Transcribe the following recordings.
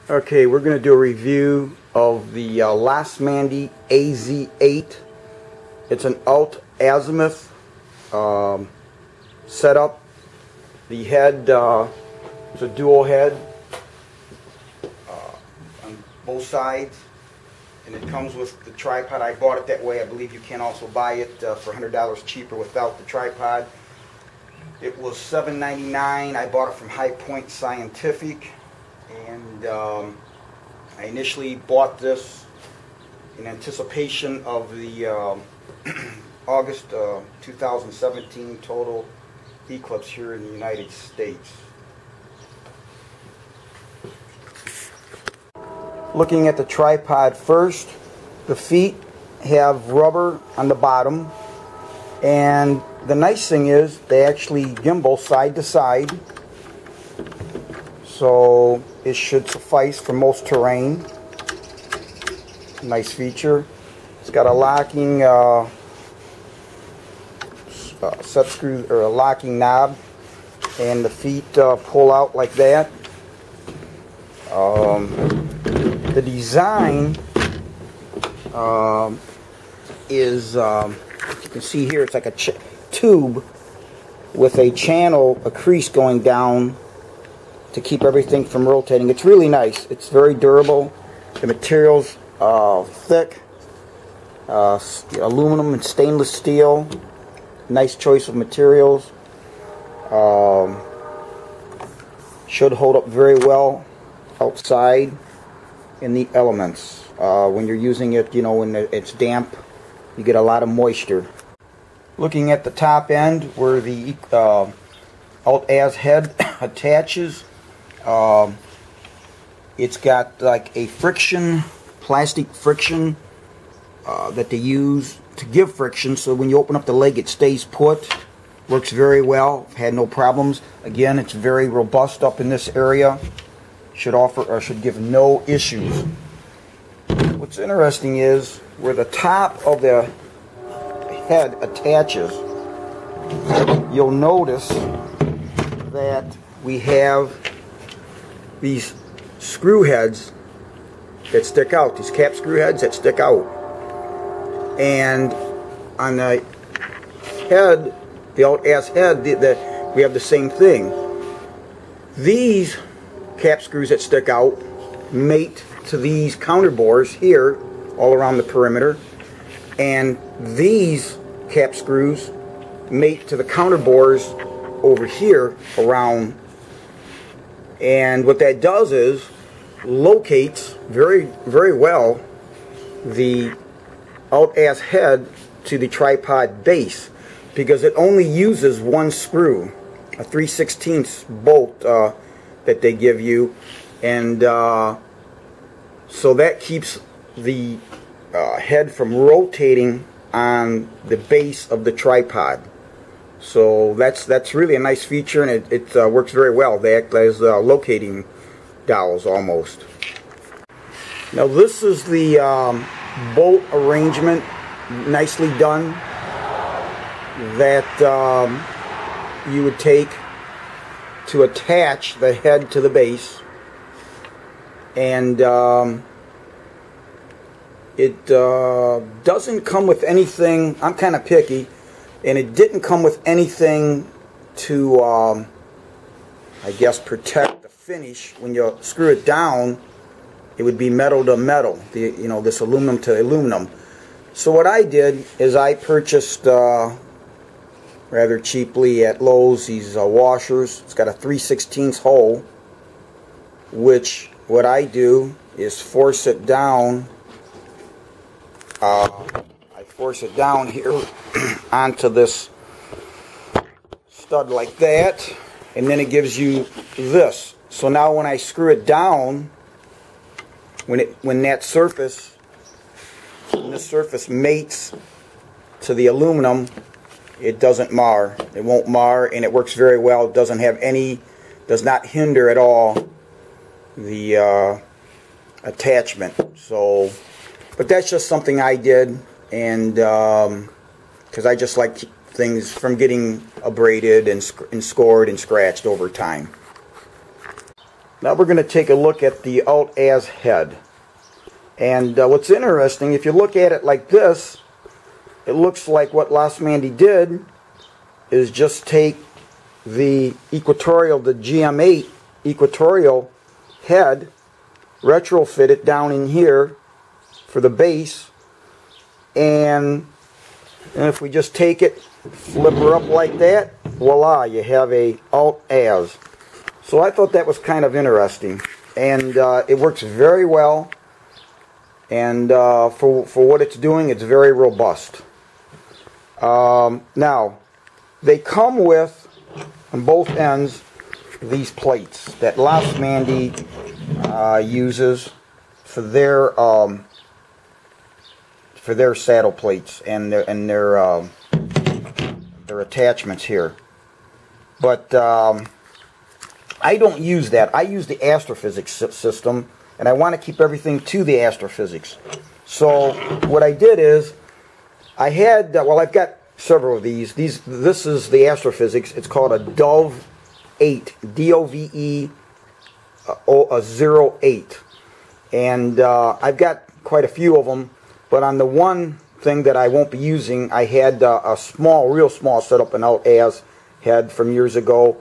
Okay, we're going to do a review of the Losmandy AZ8. It's an Alt-Azimuth setup. The head is a dual head on both sides, and it comes with the tripod. I bought it that way. I believe you can also buy it for $100 cheaper without the tripod. It was $7.99. I bought it from High Point Scientific. And I initially bought this in anticipation of the August 2017 total eclipse here in the United States. Looking at the tripod first, the feet have rubber on the bottom, and the nice thing is they actually gimbal side to side. So it should suffice for most terrain. Nice feature. It's got a locking set screw or a locking knob, and the feet pull out like that. The design is, you can see here, it's like a tube with a channel, a crease going down to keep everything from rotating. It's really nice. It's very durable. The material's thick, aluminum and stainless steel. Nice choice of materials. Should hold up very well outside in the elements. When you're using it, you know, when it's damp, you get a lot of moisture. Looking at the top end where the Alt-Az head attaches, it's got like a friction, plastic friction that they use to give friction, so when you open up the leg it stays put. Works very well. Had no problems. Again, it's very robust up in this area. Should offer or should give no issues. What's interesting is where the top of the head attaches, you'll notice that we have these screw heads that stick out, these cap screw heads that stick out. And on the head, the Alt-Az head, we have the same thing. These cap screws that stick out mate to these counter bores here all around the perimeter, and these cap screws mate to the counter bores over here around. And what that does is locates very, very well the Alt-Az head to the tripod base, because it only uses one screw, a 3/16 bolt that they give you, and so that keeps the head from rotating on the base of the tripod. So that's really a nice feature, and it works very well. They act as locating dowels almost. Now this is the bolt arrangement, nicely done, that you would take to attach the head to the base. And it doesn't come with anything. I'm kind of picky, and it didn't come with anything to I guess protect the finish. When you screw it down, it would be metal to metal, this aluminum to aluminum. So what I did is I purchased rather cheaply at Lowe's these washers. It's got a 3/16 hole, which what I do is force it down. I force it down here onto this stud like that, and then it gives you this. So now when I screw it down, when this surface mates to the aluminum, it doesn't mar. It won't mar, and it works very well. It does not hinder at all the attachment. So, but that's just something I did, and because I just like things from getting abraded and scored and scratched over time. Now we're going to take a look at the Alt-Az head. And what's interesting, if you look at it like this, it looks like what Losmandy did is just take the equatorial, the GM8 equatorial head, retrofit it down in here for the base, and if we just take it, flip her up like that, voila, you have a Alt-Az. So I thought that was kind of interesting, and it works very well, and for what it's doing, it's very robust. Now, they come with, on both ends, these plates that Losmandy uses for their saddle plates and their attachments here. But I don't use that. I use the astrophysics system, and I want to keep everything to the astrophysics. So what I did is I had well, I've got several of these. This is the astrophysics. It's called a Dove 8, D-O-V-E 08, and I've got quite a few of them. But on the one thing that I won't be using, I had a small, real small setup, an Alt-Az head from years ago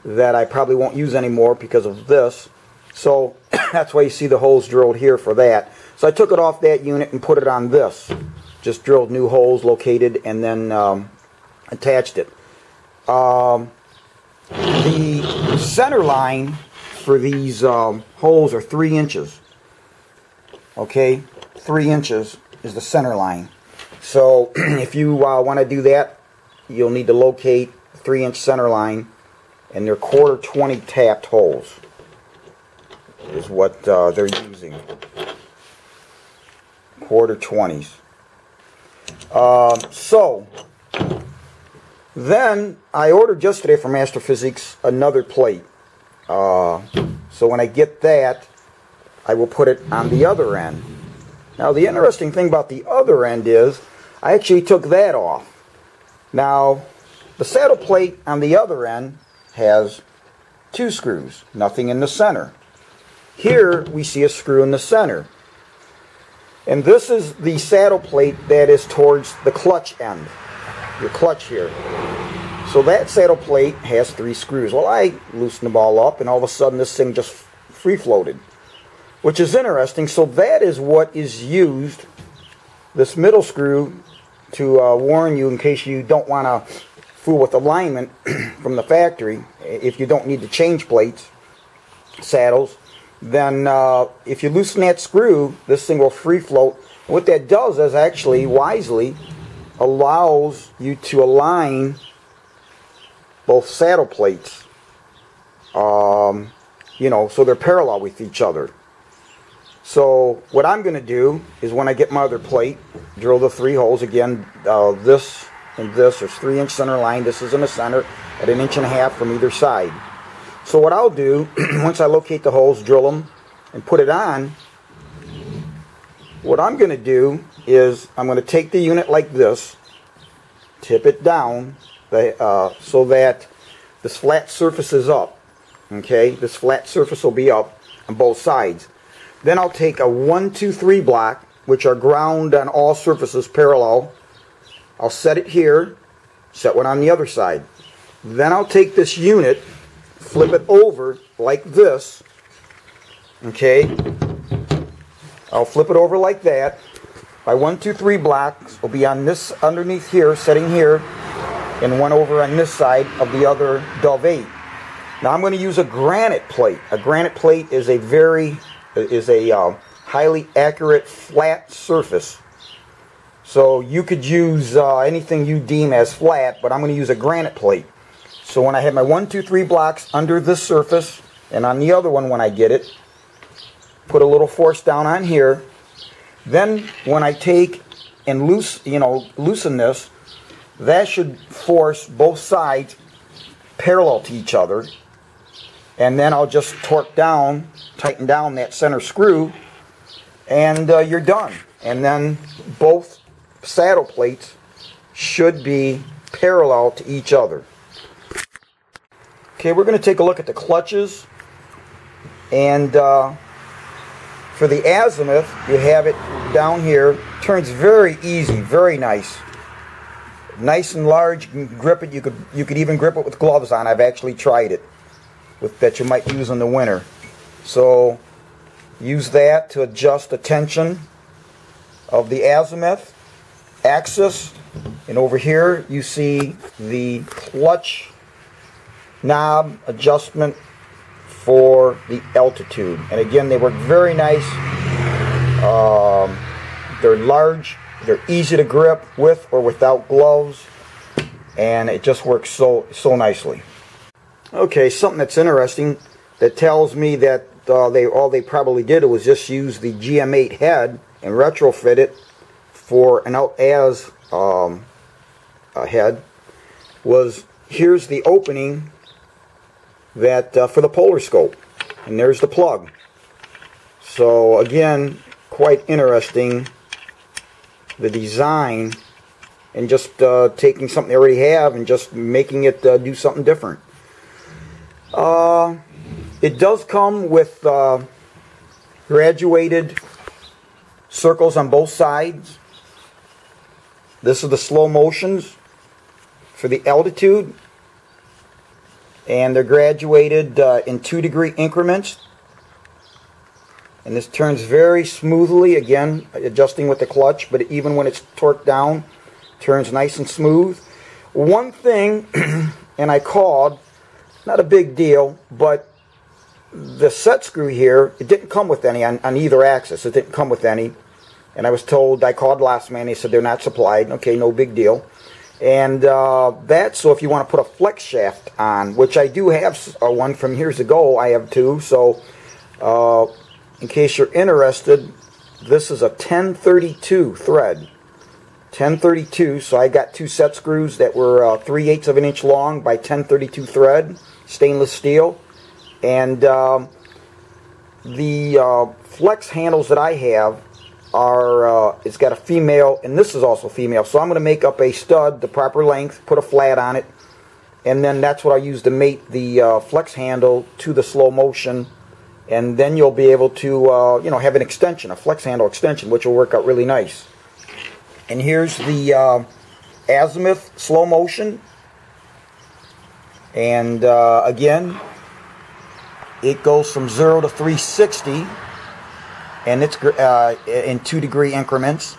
that I probably won't use anymore because of this. So that's why you see the holes drilled here for that. So I took it off that unit and put it on this. Just drilled new holes, located, and then attached it. The center line for these holes are 3 inches. Okay, 3 inches is the center line. So if you want to do that, you'll need to locate 3-inch center line, and they're 1/4 tapped holes is what they're using. 1/4. So then I ordered yesterday from Astrophysics another plate. So when I get that, I will put it on the other end. Now the interesting thing about the other end is I actually took that off. Now the saddle plate on the other end has 2 screws, nothing in the center. Here we see a screw in the center. And this is the saddle plate that is towards the clutch end, your clutch here. So that saddle plate has 3 screws. Well, I loosened them all up, and all of a sudden this thing just free floated, which is interesting. So that is what is used, this middle screw, to warn you in case you don't want to fool with alignment from the factory. If you don't need to change plates, saddles, then if you loosen that screw, this thing will free float. What that does is actually wisely allows you to align both saddle plates, you know, so they're parallel with each other. So what I'm going to do is when I get my other plate, drill the 3 holes again. This and this, there's 3-inch center line. This is in the center at 1.5 inches from either side. So what I'll do, once I locate the holes, drill them, and put it on, what I'm going to do is I'm going to take the unit like this, tip it down, so that this flat surface is up. Okay, this flat surface will be up on both sides. Then I'll take a 1, 2, 3 block, which are ground on all surfaces parallel. I'll set it here, set one on the other side. Then I'll take this unit, flip it over like this. Okay, I'll flip it over like that. My 1, 2, 3 blocks will be on this underneath here, setting here, and one over on this side of the other Dove 8. Now I'm going to use a granite plate. A granite plate is a highly accurate flat surface. So you could use anything you deem as flat, but I'm going to use a granite plate. So when I have my 1, 2, 3 blocks under this surface, and on the other one when I get it, put a little force down on here. Then when I take and loosen this, that should force both sides parallel to each other. And then I'll just torque down, tighten down that center screw, and you're done. And then both saddle plates should be parallel to each other. Okay, we're going to take a look at the clutches And for the azimuth, you have it down here. Turns very easy, very nice. Nice and large. You can grip it. You could even grip it with gloves on. I've actually tried it with that you might use in the winter. So use that to adjust the tension of the azimuth axis. And over here you see the clutch knob adjustment for the altitude. And again, they work very nice. They're large. They're easy to grip with or without gloves, and it just works so nicely. Okay, something that's interesting that tells me that all they probably did was just use the GM8 head and retrofit it for an Alt-Az head. Was here's the opening that for the polar scope, and there's the plug. So again, quite interesting, the design, and just taking something they already have and just making it do something different. It does come with graduated circles on both sides. This is the slow motions for the altitude, and they're graduated in 2-degree increments. And this turns very smoothly, again, adjusting with the clutch, but even when it's torqued down, turns nice and smooth. One thing, and I called, not a big deal, but the set screw here, it didn't come with any on either axis. It didn't come with any. And I was told, I called Losmandy, they said they're not supplied. Okay, no big deal. And that's so if you want to put a flex shaft on, which I do have one from years ago, I have two, so in case you're interested, this is a 1032 thread. 1032, so I got two set screws that were 3/8 of an inch long by 1032 thread, stainless steel. And the flex handles that I have are, it's got a female, and this is also female. So I'm going to make up a stud the proper length, put a flat on it, and then that's what I use to mate the flex handle to the slow motion. And then you'll be able to, you know, have an extension, a flex handle extension, which will work out really nice. And here's the azimuth slow motion. And again, it goes from 0 to 360, and it's in 2-degree increments.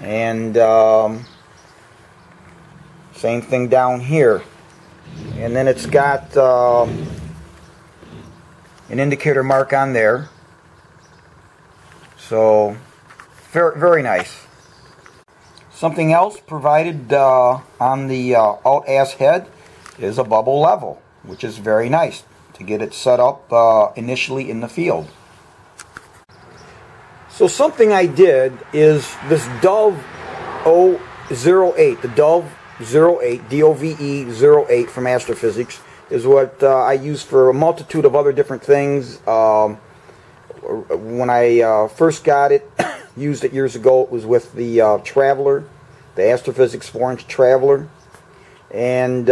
And same thing down here. And then it's got an indicator mark on there. So very, very nice. Something else provided on the Alt-Az head is a bubble level, which is very nice to get it set up initially in the field. So something I did is this Dove 08, the Dove 08, DOVE 08 from Astrophysics, is what I use for a multitude of other different things. When I first got it, used it years ago, it was with the Traveler, the Astrophysics 4-inch Traveler, and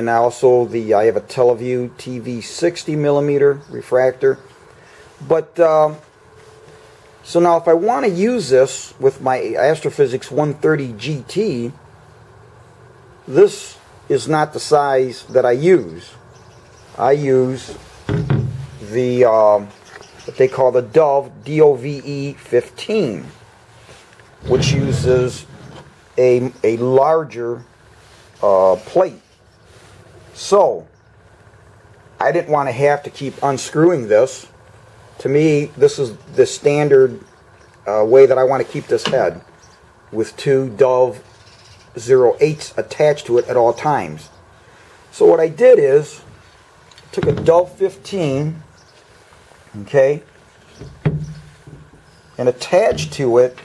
also I have a Teleview TV 60mm refractor. But so now if I want to use this with my Astrophysics 130 GT, this is not the size that I use. I use the what they call the Dove DOVE 15, which uses a larger plate. So I didn't want to have to keep unscrewing this. To me, this is the standard way that I want to keep this head, with two Dove 08s attached to it at all times. So what I did is took a Dove 15, okay, and attached to it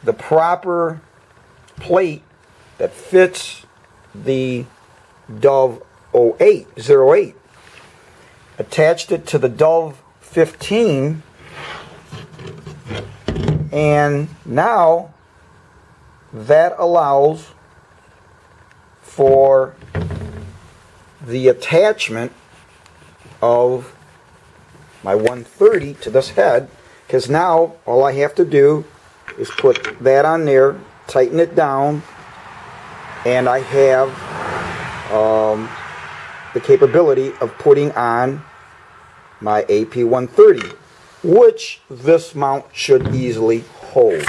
the proper plate that fits the Dove 08. Attached it to the Dove 15, and now that allows for the attachment of my 130 to this head, because now all I have to do is put that on there, tighten it down, and I have the capability of putting on my AP130, which this mount should easily hold.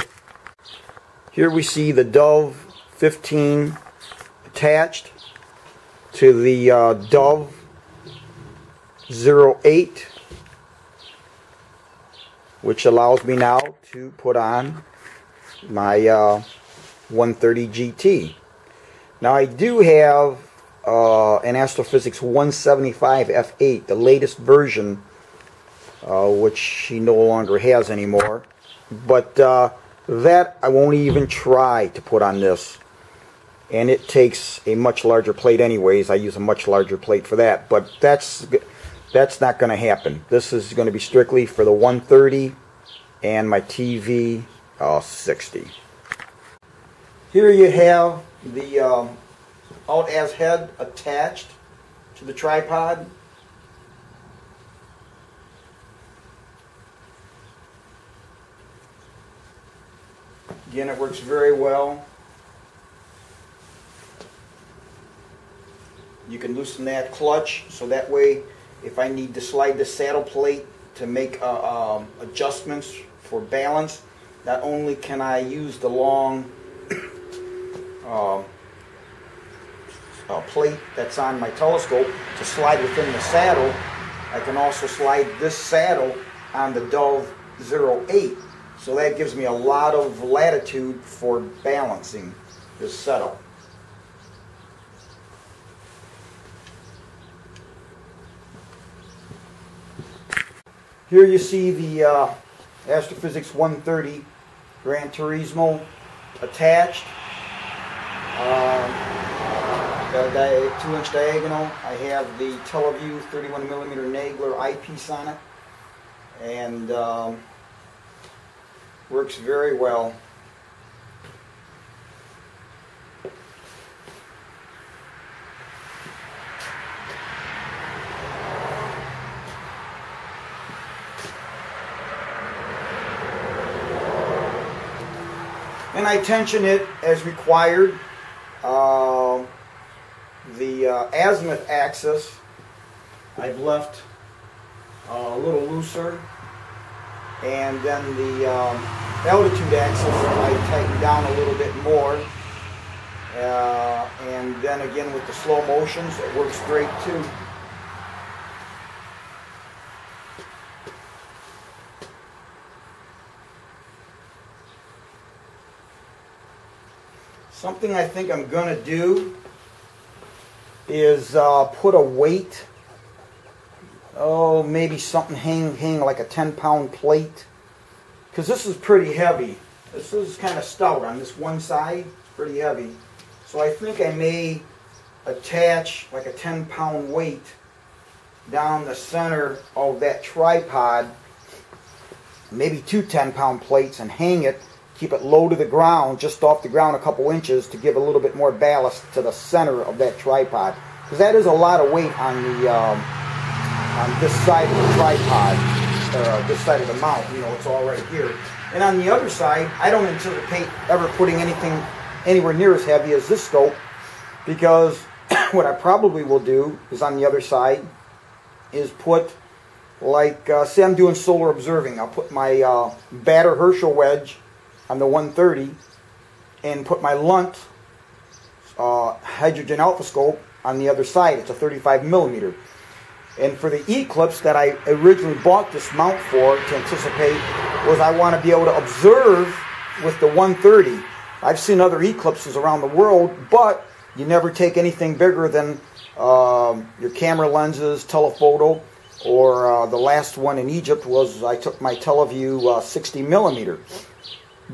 Here we see the Dove 15 attached to the Dove 08, which allows me now to put on my 130 GT. Now I do have an Astrophysics 175 F8, the latest version, which he no longer has anymore, but that I won't even try to put on this, and it takes a much larger plate anyways. I use a much larger plate for that, but that's not going to happen. This is going to be strictly for the 130 and my TV 60. Here you have the Alt-Az head attached to the tripod. Again, it works very well. You can loosen that clutch, so that way if I need to slide the saddle plate to make adjustments for balance, not only can I use the long plate that's on my telescope to slide within the saddle, I can also slide this saddle on the Dove 08. So that gives me a lot of latitude for balancing this setup. Here you see the Astrophysics 130 Gran Turismo attached. Got a 2-inch diagonal. I have the Teleview 31mm Nagler eyepiece on it, and works very well. And I tension it as required. The azimuth axis I've left a little looser, and then the altitude axis I tightened down a little bit more, and then again with the slow motions it works great too. Something I think I'm going to do is put a weight, maybe something hang like a 10-pound plate, because this is pretty heavy. This is kind of stout on this one side, it's pretty heavy. So I think I may attach like a 10-pound weight down the center of that tripod, maybe 2 10-pound plates, and hang it. Keep it low to the ground, just off the ground a couple inches, to give a little bit more ballast to the center of that tripod, because that is a lot of weight on the on this side of the tripod, or this side of the mount. You know, it's all right here. And on the other side, I don't anticipate ever putting anything anywhere near as heavy as this scope, because what I probably will do is on the other side is put, like say I'm doing solar observing, I'll put my Batter Herschel wedge on the 130 and put my Lunt hydrogen alpha scope on the other side. It's a 35mm. And for the eclipse that I originally bought this mount for, to anticipate, was I want to be able to observe with the 130. I've seen other eclipses around the world, but you never take anything bigger than your camera lenses, telephoto, or the last one in Egypt was I took my Teleview 60mm.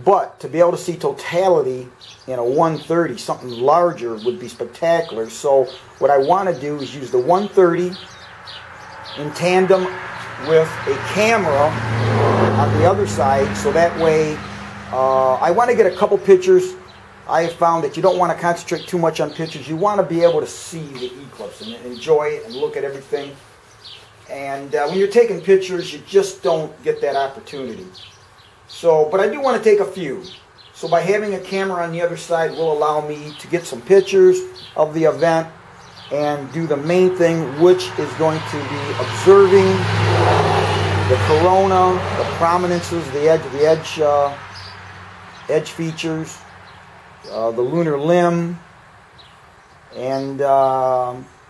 But to be able to see totality in a 130, something larger, would be spectacular. So what I want to do is use the 130 in tandem with a camera on the other side, so that way I want to get a couple pictures I have found that you don't want to concentrate too much on pictures. You want to be able to see the eclipse and enjoy it and look at everything. And when you're taking pictures, you just don't get that opportunity. So, but I do want to take a few. So by having a camera on the other side will allow me to get some pictures of the event and do the main thing, which is going to be observing the corona, the prominences, the edge features, the lunar limb, and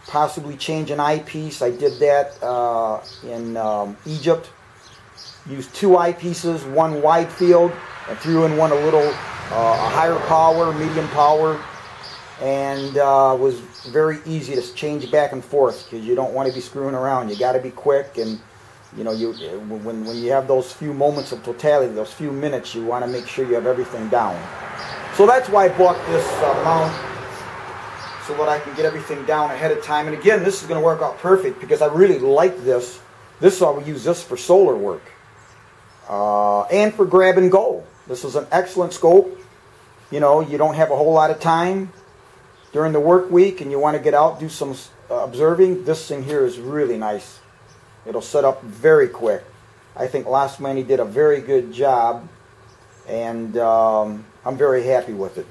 possibly change an eyepiece. I did that in Egypt. Used 2 eyepieces, one wide field, and threw in one a little a higher power, medium power, and was very easy to change back and forth because you don't want to be screwing around. You got to be quick, and you know, when you have those few moments of totality, those few minutes, you want to make sure you have everything down. So that's why I bought this mount, so that I can get everything down ahead of time. And again, this is going to work out perfect because I really like this. I will use this for solar work and for grab and go. This is an excellent scope. You know, you don't have a whole lot of time during the work week and you want to get out, do some observing. This thing here is really nice. It'll set up very quick. I think Losmandy did a very good job, and I'm very happy with it.